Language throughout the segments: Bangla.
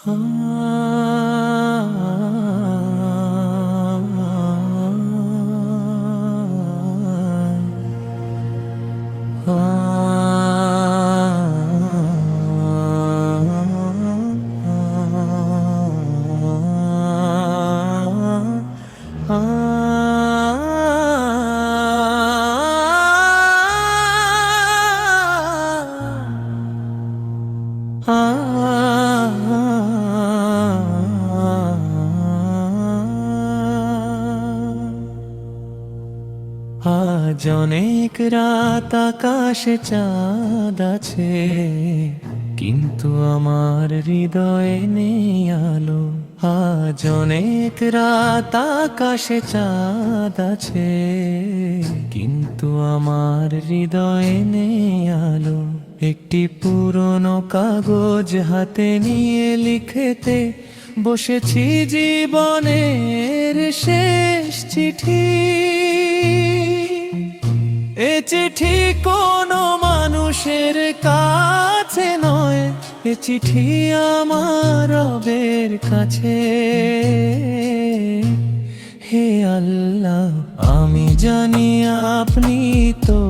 আজ অনেক রাত আকাশে চাঁদ আছে, কিন্তু আমার হৃদয়ে নেই আলো। আজ অনেক রাত আকাশে চাঁদ আছে, কিন্তু আমার হৃদয়ে নেই আলো। একটি পুরনো কাগজ হাতে নিয়ে লিখতে বসেছি জীবনের শেষ চিঠি। এ চিঠি কোনো মানুষের কাছে নয়, এ চিঠি আমার রবের কাছে। হে আল্লাহ, আমি জানি আপনি তো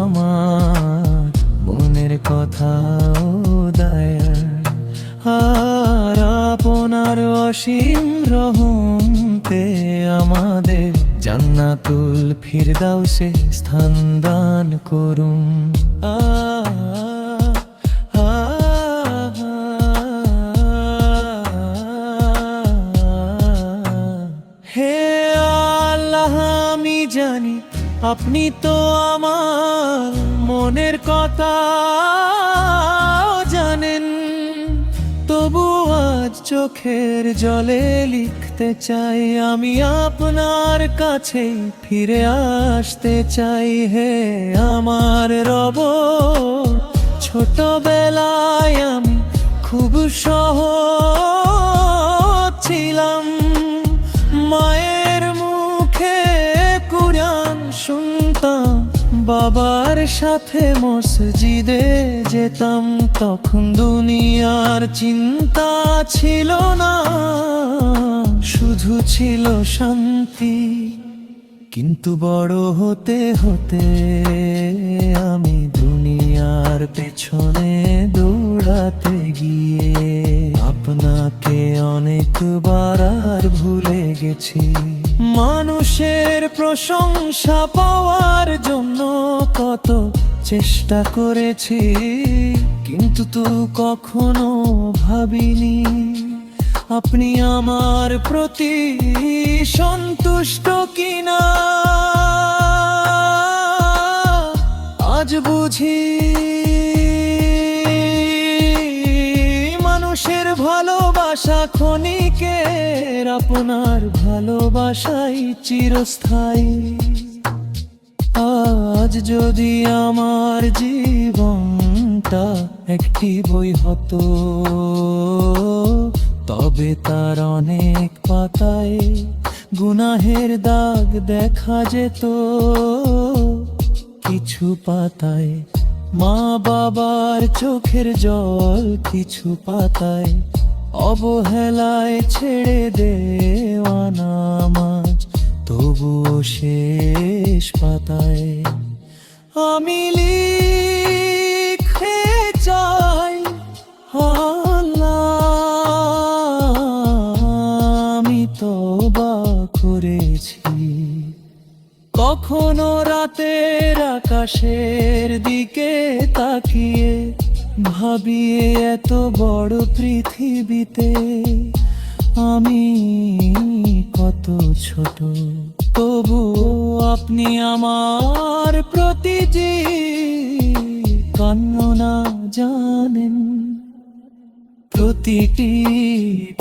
আমার মনের কথা দয়ার, আর আপনার অসীম রহমতে আমাদের জান্নাতুল ফিরদাউসে স্থান দান করুন। হে আল্লাহ, আমি জানি আপনি তো আমার মনের কথা জানেন, তবু আজ চোখের জলে লিখতে চাই, আমি আপনার কাছে ফিরে আসতে চাই। হে আমার রব, ছোটবেলায় আমি খুব সহজ ছিলাম, মায়ের মুখে কুরআন শুনতাম, বাবার সাথে মসজিদে যেতাম। তখন দুনিয়ার চিন্তা ছিল না, শুধু ছিল শান্তি। কিন্তু বড় হতে হতে আমি দুনিয়ার পেছনে দৌড়াতে গিয়ে আপনাকে অনেকবার আর ভুলে গেছি। মানুষের প্রশংসা পাওয়ার জন্য কত চেষ্টা করেছি, কিন্তু তো কখনো ভাবিনি আপনি আমার প্রতি সন্তুষ্ট কিনা। আজ বুঝি মানুষের ভালোবাসা ক্ষণিকের, আপনার ভালোবাসাই চিরস্থায়ী। আজ যদি আমার জীবনটা একটি বই হতো, তবে তার অনেক পাতায় গুনাহের দাগ দেখা যেত। কিছু পাতায় মা বাবার চোখের জল, কিছু পাতায় অবহেলায় ছেড়ে দেওয়া নামাজ, তবুও শেষ পাতায় আমি লিখে চাই, আমি তওবা করেছি। কখনো রাতের আকাশের দিকে তাকিয়ে ভাবি এত বড় পৃথিবীতে আমি কত ছোট, তবু আপনি আমার প্রতিটি কান্না জানেন, প্রতিটি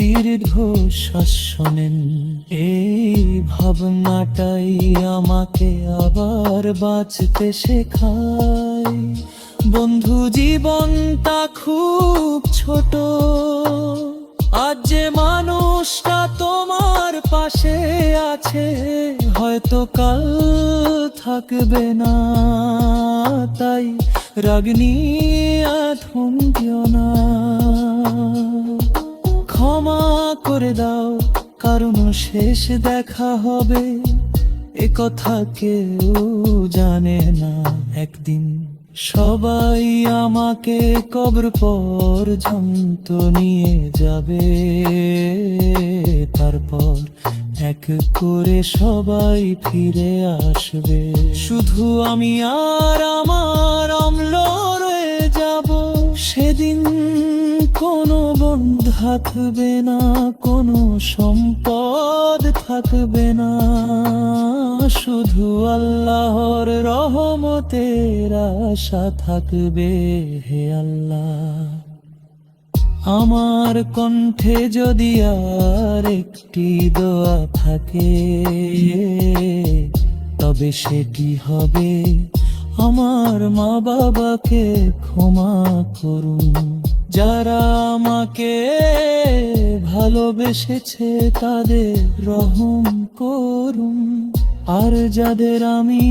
দীর্ঘশ্বাস শোনেন। এই ভাবনাটাই আমাকে আবার বাঁচতে শেখায়। বন্ধু, জীবনটা খুব ছোট, আজ যে মানুষটা তোমার পাশে আছে হয়তো কাল থাকবে না, তাই রাগ নিয়ে থমকিও না। ক্ষমা করে দাও, কারণ শেষ দেখা হবে এ কথা কেউ জানে না। একদিন সবাই আমাকে কবর পর্যন্ত নিয়ে যাবে, তারপর এক করে সবাই ফিরে আসবে। শুধু আমি আর আমার অম্ল রয়ে যাব। সেদিন কোনো বন্ধু থাকবে না, কোনো সম্পদ থাকবে না, শুধু আল্লাহর রহমতের আশা থাকবে। হে আল্লাহ, আমার কণ্ঠে যদি আর একটি দোয়া থাকে, তবে সেটি হবে আমার মা বাবাকে ক্ষমা করুন। যারা আমাকে ভালোবেসেছে তাদের রহম করুন, আর যাদের আমি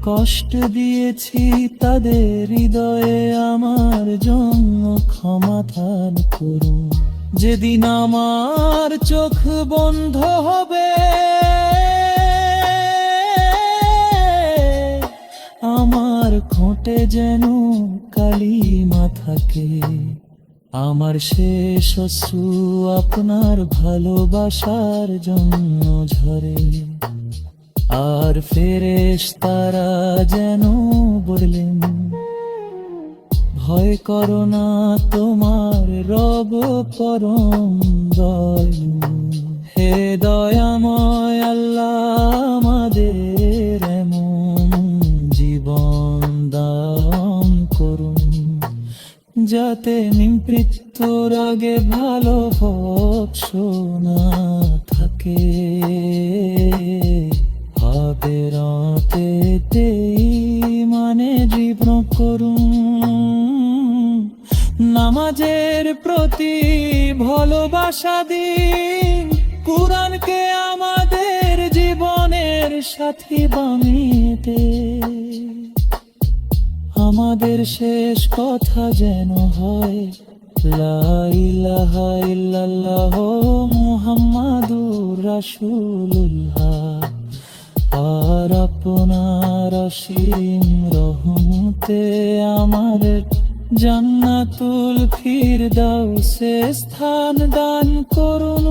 কষ্ট দিয়েছি তাদের হৃদয়ে আমার জন্য ক্ষমা দান করুন। যেদিন আমার চোখ বন্ধ হবে, আমার ঠোঁটে যেন কালিমা থাকে, আমার শেষ অশ্রু আপনার ভালোবাসার জন্য ঝরে। আর ফেরেশতারা যেন বললেন, ভয় করো না, তোমার রব পরম দয়ালু। হে দয়াময় আল্লাহ, আমাদের এমন জীবন দান করুন, যাতে মৃত্যুর আগে ভালো না থাকে। হাবেরাতে মানে জীবন করুন, নামাজের প্রতি ভালোবাসা দিন, কুরআনকে আমাদের জীবনের সাথী বানিয়ে দে। আমাদের শেষ কথা যেন হয় লা ইলাহা ইল্লাল্লাহ মুহাম্মাদুর রাসূলুল্লাহ। আর আপনার অসীম রহমতে আমাদের জান্নাতুল ফিরদাউসে স্থান দান করুন।